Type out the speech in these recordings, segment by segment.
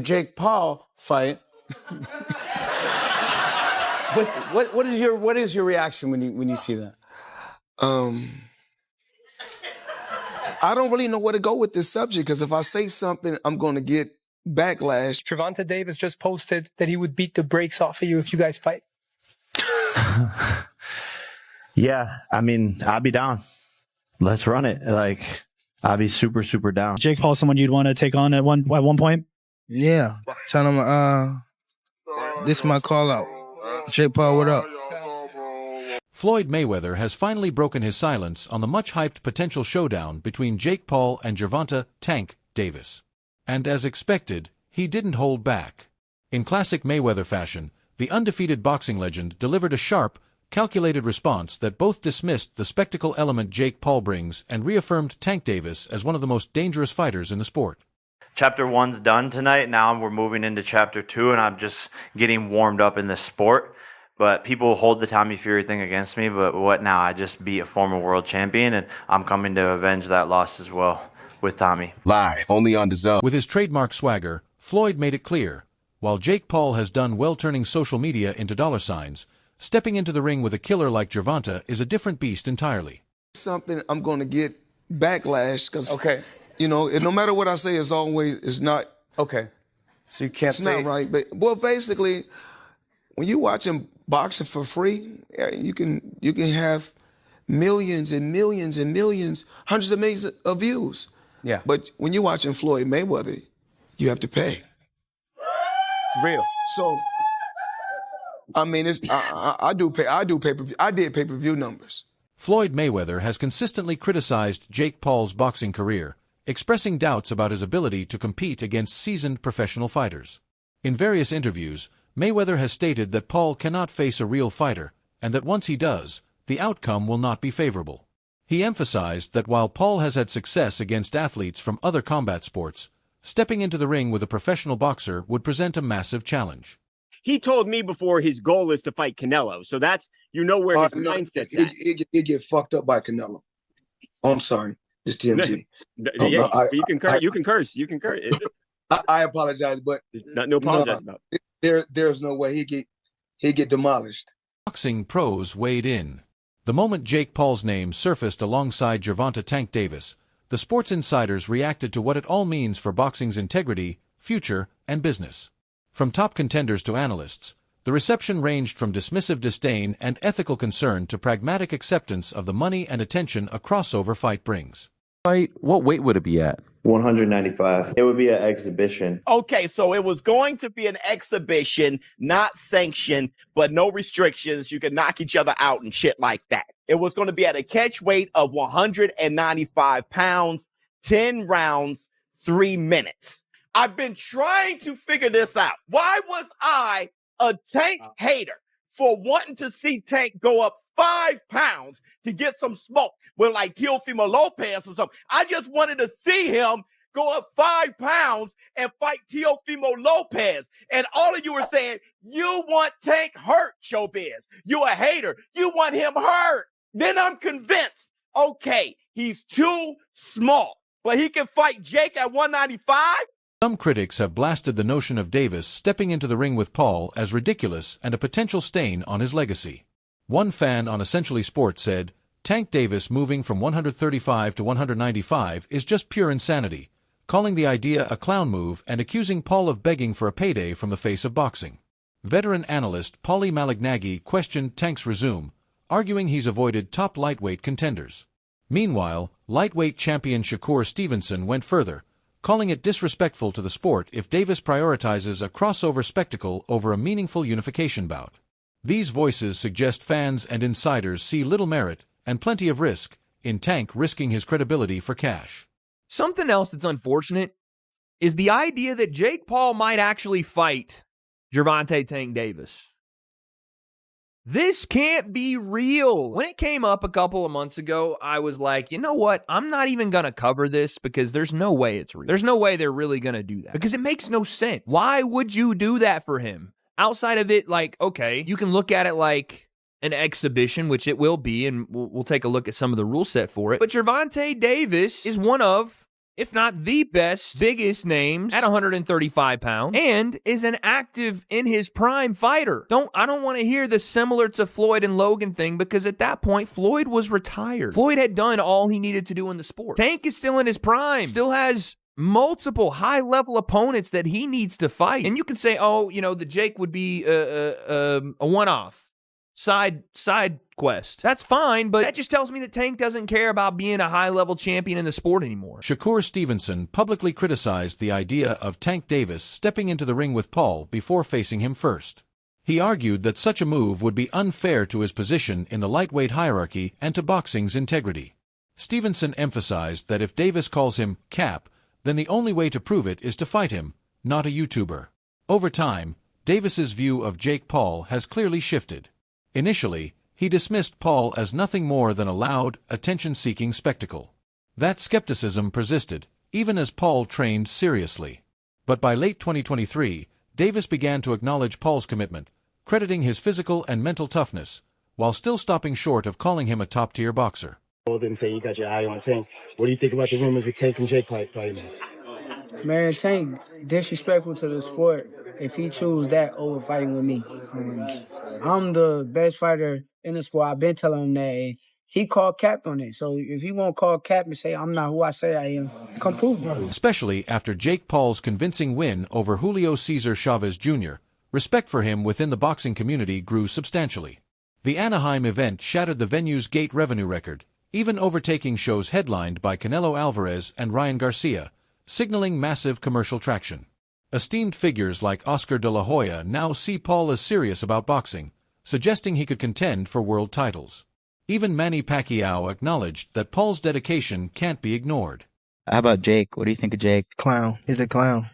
Jake Paul fight. What is your reaction when you see that? I don't really know where to go with this subject because if I say something, I'm going to get backlash. Gervonta Davis just posted that he would beat the brakes off of you if you guys fight. Yeah, I mean, I'll be down. Let's run it. Like, I'll be super, super down. Jake Paul, someone you'd want to take on at one point? Yeah. Tell him, this is my call out. Jake Paul, what up? Floyd Mayweather has finally broken his silence on the much-hyped potential showdown between Jake Paul and Gervonta "Tank" Davis. And as expected, he didn't hold back. In classic Mayweather fashion, the undefeated boxing legend delivered a sharp, calculated response that both dismissed the spectacle element Jake Paul brings and reaffirmed Tank Davis as one of the most dangerous fighters in the sport. Chapter 1's done tonight. Now we're moving into Chapter 2, and I'm just getting warmed up in this sport. But people hold the Tommy Fury thing against me, but what now? I just beat a former world champion, and I'm coming to avenge that loss as well with Tommy. Live, only on DAZN. With his trademark swagger, Floyd made it clear, while Jake Paul has done well turning social media into dollar signs, stepping into the ring with a killer like Gervonta is a different beast entirely. Something I'm going to get backlash because, Okay. No matter what I say, it's not. Okay. So you can't It's say. not right. But, basically, when you're watching boxing for free, you can have millions and millions and millions, hundreds of millions of views. Yeah. But when you're watching Floyd Mayweather, you have to pay. It's real. So, I mean, I do pay-per-view. I did pay-per-view numbers. Floyd Mayweather has consistently criticized Jake Paul's boxing career, expressing doubts about his ability to compete against seasoned professional fighters. In various interviews, Mayweather has stated that Paul cannot face a real fighter, and that once he does, the outcome will not be favorable. He emphasized that while Paul has had success against athletes from other combat sports, stepping into the ring with a professional boxer would present a massive challenge. He told me before his goal is to fight Canelo, so that's, where his mindset's at. It get fucked up by Canelo. Oh, I'm sorry. It's TMG. You can curse. You can curse. I apologize, but no apologize about it. There's no way he'd get demolished. Boxing pros weighed in. The moment Jake Paul's name surfaced alongside Gervonta "Tank" Davis, the sports insiders reacted to what it all means for boxing's integrity, future, and business. From top contenders to analysts, the reception ranged from dismissive disdain and ethical concern to pragmatic acceptance of the money and attention a crossover fight brings. What weight would it be at? 195. It would be an exhibition. Okay, so it was going to be an exhibition, not sanctioned, but no restrictions. You could knock each other out and shit like that. It was going to be at a catch weight of 195 pounds, 10 rounds, 3 minutes. I've been trying to figure this out. Why was I a Tank hater for wanting to see Tank go up 5 pounds to get some smoke with like Teofimo Lopez or something? I just wanted to see him go up 5 pounds and fight Teofimo Lopez. And all of you were saying, you want Tank hurt, Showbiz. You a hater. You want him hurt. Then I'm convinced, okay, he's too small, but he can fight Jake at 195? Some critics have blasted the notion of Davis stepping into the ring with Paul as ridiculous and a potential stain on his legacy. One fan on Essentially Sports said, "Tank Davis moving from 135 to 195 is just pure insanity," calling the idea a clown move and accusing Paul of begging for a payday from the face of boxing. Veteran analyst Malignaggi questioned Tank's resume, arguing he's avoided top lightweight contenders. Meanwhile, lightweight champion Shakur Stevenson went further, calling it disrespectful to the sport if Davis prioritizes a crossover spectacle over a meaningful unification bout. These voices suggest fans and insiders see little merit and plenty of risk in Tank risking his credibility for cash. Something else that's unfortunate is the idea that Jake Paul might actually fight Gervonta "Tank" Davis. This can't be real. When it came up a couple of months ago, I was like, you know what? I'm not even going to cover this because there's no way it's real. There's no way they're really going to do that because it makes no sense. Why would you do that for him? Outside of it, like, okay, you can look at it like an exhibition, which it will be, and we'll take a look at some of the rule set for it. But Gervonta Davis is one of, if not the best, biggest names at 135 pounds, and is an active in his prime fighter. I don't want to hear the similar to Floyd and Logan thing, because at that point, Floyd was retired. Floyd had done all he needed to do in the sport. Tank is still in his prime, still has multiple high-level opponents that he needs to fight. And you can say, oh, the Jake would be a one-off. Side quest. That's fine, but that just tells me that Tank doesn't care about being a high-level champion in the sport anymore. Shakur Stevenson publicly criticized the idea of Tank Davis stepping into the ring with Paul before facing him first. He argued that such a move would be unfair to his position in the lightweight hierarchy and to boxing's integrity. Stevenson emphasized that if Davis calls him Cap, then the only way to prove it is to fight him, not a YouTuber. Over time, Davis's view of Jake Paul has clearly shifted. Initially, he dismissed Paul as nothing more than a loud, attention-seeking spectacle. That skepticism persisted, even as Paul trained seriously. But by late 2023, Davis began to acknowledge Paul's commitment, crediting his physical and mental toughness, while still stopping short of calling him a top-tier boxer. And say you got your eye on Tank. What do you think about the rumors of Tank and Jake fighting? Man, Tank disrespectful to the sport if he choose that over fighting with me. I'm the best fighter in the sport. I've been telling him that. And he called cap on it. So if he won't call cap and say I'm not who I say I am, come prove it. Especially after Jake Paul's convincing win over Julio Cesar Chavez Jr., respect for him within the boxing community grew substantially. The Anaheim event shattered the venue's gate revenue record, even overtaking shows headlined by Canelo Alvarez and Ryan Garcia, signaling massive commercial traction. Esteemed figures like Oscar de la Hoya now see Paul as serious about boxing, suggesting he could contend for world titles. Even Manny Pacquiao acknowledged that Paul's dedication can't be ignored. How about Jake? What do you think of Jake? Clown. He's a clown.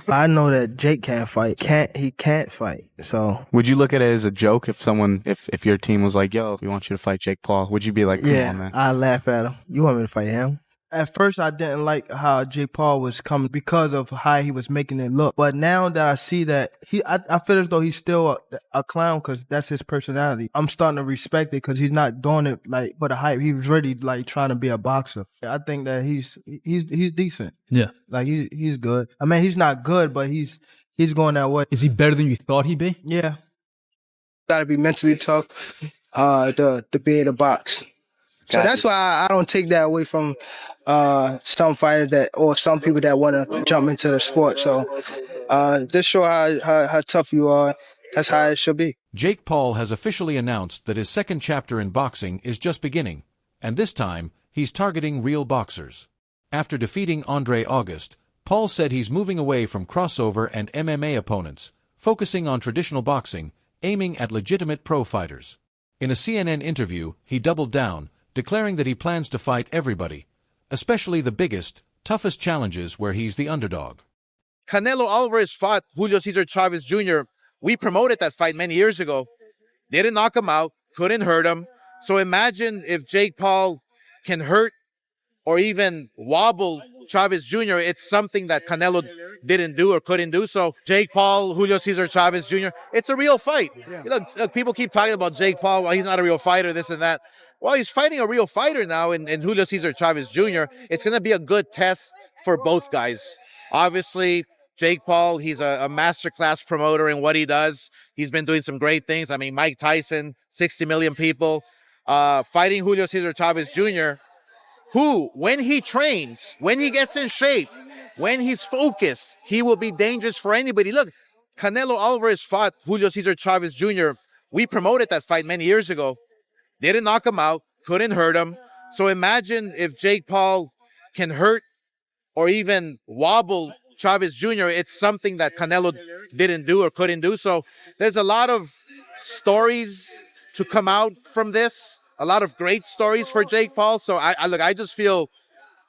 I know that Jake can't fight. He can't fight. So Would you look at it as a joke if your team was like, yo, we want you to fight Jake Paul? Would you be like, come on, man? I laugh at him. You want me to fight him? At first, I didn't like how Jake Paul was coming because of how he was making it look. But now that I see that, I feel as though he's still a clown because that's his personality. I'm starting to respect it because he's not doing it like for the hype. He was really like trying to be a boxer. I think that he's decent. Yeah. Like he's good. I mean, he's not good, but he's going that way. Is he better than you thought he'd be? Yeah. Gotta be mentally tough to be in a box. So that's why I don't take that away from some fighters or some people that want to jump into the sport. So just show how tough you are. That's how it should be. Jake Paul has officially announced that his second chapter in boxing is just beginning, and this time he's targeting real boxers. After defeating Andre August, Paul said he's moving away from crossover and MMA opponents, focusing on traditional boxing, aiming at legitimate pro fighters. In a CNN interview, he doubled down, declaring that he plans to fight everybody, especially the biggest, toughest challenges where he's the underdog. Canelo Alvarez fought Julio Cesar Chavez Jr. We promoted that fight many years ago. Didn't knock him out, couldn't hurt him. So imagine if Jake Paul can hurt or even wobble Chavez Jr. It's something that Canelo didn't do or couldn't do. So Jake Paul, Julio Cesar Chavez Jr., it's a real fight. Yeah. Look, people keep talking about Jake Paul, well, he's not a real fighter, this and that. Well, he's fighting a real fighter now in Julio Cesar Chavez Jr. It's going to be a good test for both guys. Obviously, Jake Paul, he's a masterclass promoter in what he does. He's been doing some great things. I mean, Mike Tyson, 60 million people. Fighting Julio Cesar Chavez Jr., who, when he trains, when he gets in shape, when he's focused, he will be dangerous for anybody. Look, Canelo Alvarez fought Julio Cesar Chavez Jr. We promoted that fight many years ago. Didn't knock him out, couldn't hurt him. So imagine if Jake Paul can hurt or even wobble Chavez Jr. It's something that Canelo didn't do or couldn't do. So there's a lot of stories to come out from this, a lot of great stories for Jake Paul. So I just feel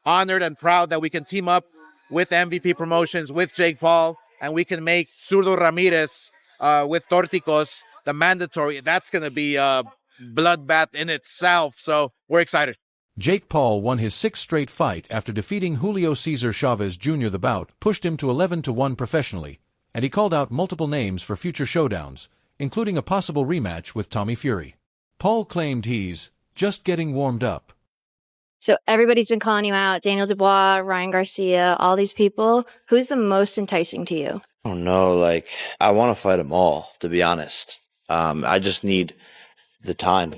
honored and proud that we can team up with MVP Promotions, with Jake Paul, and we can make Zurdo Ramirez with Torticos the mandatory. That's going to be bloodbath in itself, so we're excited. Jake Paul won his sixth straight fight after defeating Julio Cesar Chavez Jr. The bout pushed him to 11-1 professionally, and he called out multiple names for future showdowns, including a possible rematch with Tommy Fury. Paul claimed he's just getting warmed up. So everybody's been calling you out. Daniel Dubois, Ryan Garcia, all these people. Who's the most enticing to you? Oh no, like I want to fight them all, to be honest. I just need the time.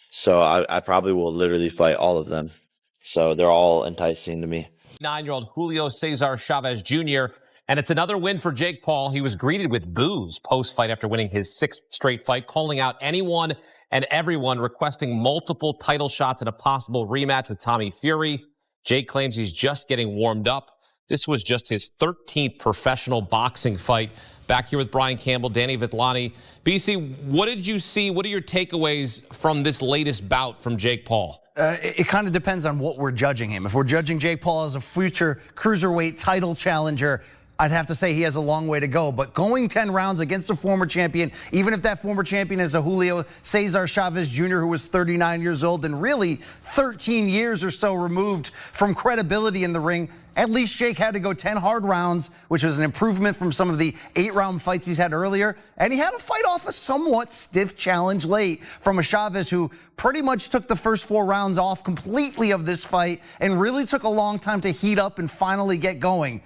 So I probably will literally fight all of them. So they're all enticing to me. 9-year-old Julio Cesar Chavez Jr. And it's another win for Jake Paul. He was greeted with boos post-fight after winning his 6th straight fight, calling out anyone and everyone requesting multiple title shots in a possible rematch with Tommy Fury. Jake claims he's just getting warmed up. This was just his 13th professional boxing fight. Back here with Brian Campbell, Danny Vitlani. BC, what did you see? What are your takeaways from this latest bout from Jake Paul? It kind of depends on what we're judging him. If we're judging Jake Paul as a future cruiserweight title challenger, I'd have to say he has a long way to go. But going 10 rounds against a former champion, even if that former champion is a Julio Cesar Chavez Jr., who was 39 years old and really 13 years or so removed from credibility in the ring, at least Jake had to go 10 hard rounds, which was an improvement from some of the 8-round fights he's had earlier. And he had to fight off a somewhat stiff challenge late from a Chavez who pretty much took the first 4 rounds off completely of this fight and really took a long time to heat up and finally get going.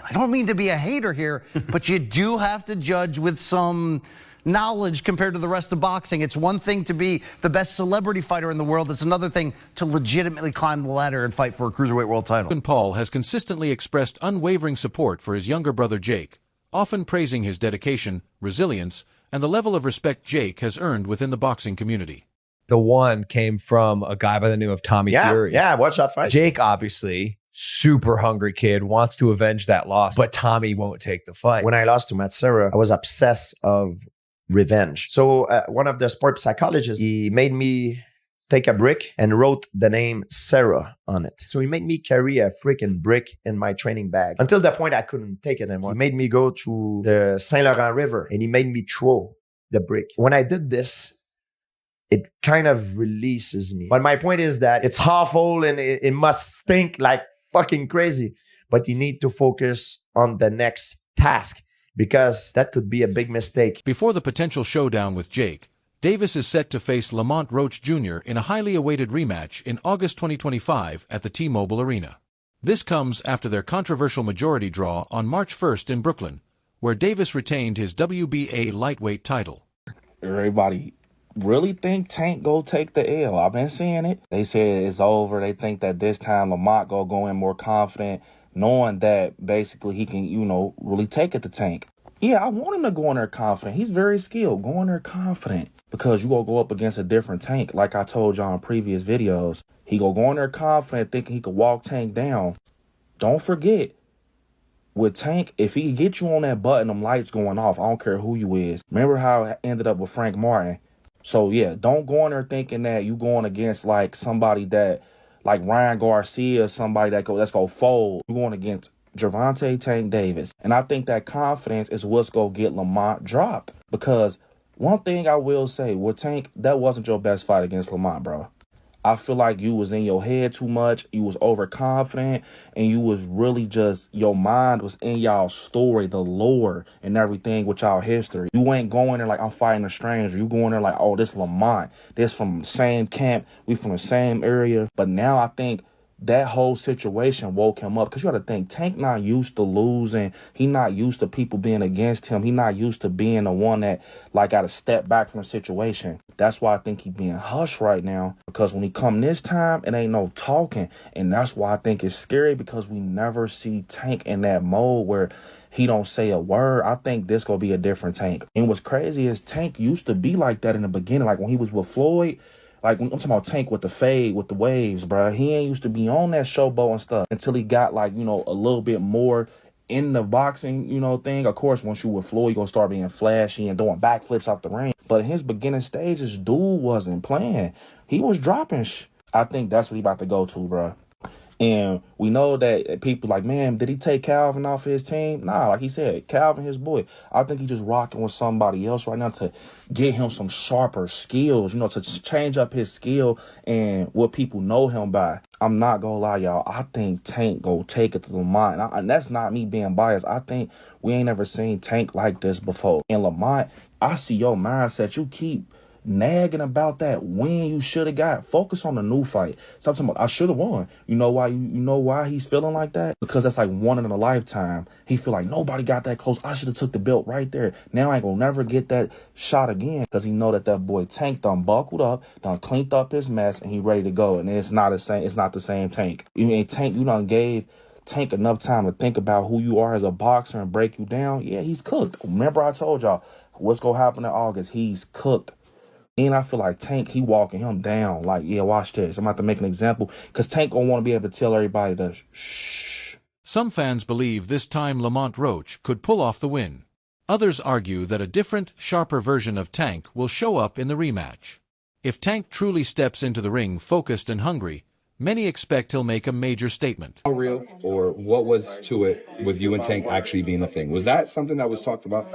I don't mean to be a hater here, but you do have to judge with some knowledge compared to the rest of boxing. It's one thing to be the best celebrity fighter in the world. It's another thing to legitimately climb the ladder and fight for a cruiserweight world title. Paul has consistently expressed unwavering support for his younger brother Jake, often praising his dedication, resilience, and the level of respect Jake has earned within the boxing community. The one came from a guy by the name of Tommy Fury. Yeah, watch that fight. Jake, obviously, super hungry kid, wants to avenge that loss, but Tommy won't take the fight. When I lost to Matt Serra, I was obsessed of revenge. So one of the sport psychologists, he made me take a brick and wrote the name Serra on it. So he made me carry a freaking brick in my training bag. Until the point I couldn't take it anymore. He made me go to the Saint Laurent River and he made me throw the brick. When I did this, it kind of releases me. But my point is that it's awful and it must stink like fucking crazy. But you need to focus on the next task because that could be a big mistake. Before the potential showdown with Jake, Davis is set to face Lamont Roach Jr. in a highly awaited rematch in August 2025 at the T-Mobile Arena. This comes after their controversial majority draw on March 1st in Brooklyn, where Davis retained his WBA lightweight title. Everybody really think Tank go take the L. I've been seeing it. They said it's over. They think that this time Lamont go in more confident, knowing that basically he can, really take it to Tank. Yeah, I want him to go in there confident. He's very skilled. Go in there confident because you gonna go up against a different Tank. Like I told y'all in previous videos, he go in there confident, thinking he could walk Tank down. Don't forget, with Tank, if he get you on that button, them lights going off. I don't care who you is. Remember how it ended up with Frank Martin? So yeah, don't go in there thinking that you going against like somebody that, like Ryan Garcia, somebody that's go fold. You're going against Gervonta Tank Davis. And I think that confidence is what's going to get Lamont dropped. Because one thing I will say, with Tank, that wasn't your best fight against Lamont, bro. I feel like you was in your head too much. You was overconfident. And you was really just, your mind was in y'all story, the lore and everything with y'all history. You ain't going there like, I'm fighting a stranger. You going there like, oh, this Lamont. This from the same camp. We from the same area. But now I think that whole situation woke him up. Because you got to think, Tank not used to losing. He not used to people being against him. He not used to being the one that like got to step back from the situation. That's why I think he being hushed right now. Because when he come this time, it ain't no talking. And that's why I think it's scary, because we never see Tank in that mode where he don't say a word. I think this gonna be a different Tank. And what's crazy is Tank used to be like that in the beginning. Like when he was with Floyd. Like, I'm talking about Tank with the fade, with the waves, bro. He ain't used to be on that showboat and stuff until he got, like, a little bit more in the boxing, thing. Of course, once you with Floyd, you're going to start being flashy and doing backflips off the ring. But in his beginning stages, dude wasn't playing. He was dropping I think that's what he about to go to, bro. And we know that people like, man, did he take Calvin off his team? Nah, like he said, Calvin, his boy. I think he just rocking with somebody else right now to get him some sharper skills, to change up his skill and what people know him by. I'm not gonna lie, y'all. I think Tank go take it to Lamont. And that's not me being biased. I think we ain't never seen Tank like this before. And Lamont, I see your mindset. You keep nagging about that win you should have got. Focus on the new fight. Stop talking about, I should have won. You know why? You know why he's feeling like that? Because that's like one in a lifetime. He feel like nobody got that close. I should have took the belt right there. Now I ain't gonna never get that shot again, because he know that boy Tank done buckled up, done cleaned up his mess, and he ready to go. And it's not the same. It's not the same Tank. You mean Tank? You done gave Tank enough time to think about who you are as a boxer and break you down. Yeah, he's cooked. Remember I told y'all what's gonna happen in August. He's cooked. And I feel like Tank, he walking him down. Like, yeah, watch this. I'm about to make an example, because Tank gonna want to be able to tell everybody to shh. Some fans believe this time Lamont Roach could pull off the win. Others argue that a different, sharper version of Tank will show up in the rematch. If Tank truly steps into the ring focused and hungry, many expect he'll make a major statement. How real, or what was to it with you and Tank actually being a thing? Was that something that was talked about?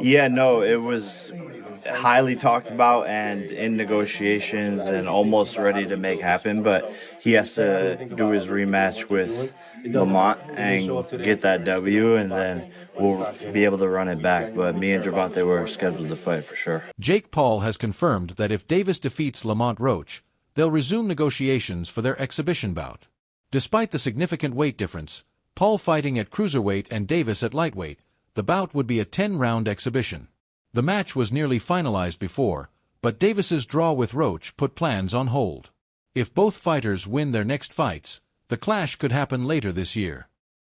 Yeah, no, it was highly talked about and in negotiations and almost ready to make happen, but he has to do his rematch with Lamont and get that W, and then we'll be able to run it back. But me and Gervonta were scheduled to fight for sure. Jake Paul has confirmed that if Davis defeats Lamont Roach, they'll resume negotiations for their exhibition bout. Despite the significant weight difference, Paul fighting at cruiserweight and Davis at lightweight, the bout would be a 10-round exhibition. The match was nearly finalized before, but Davis's draw with Roach put plans on hold. If both fighters win their next fights, the clash could happen later this year.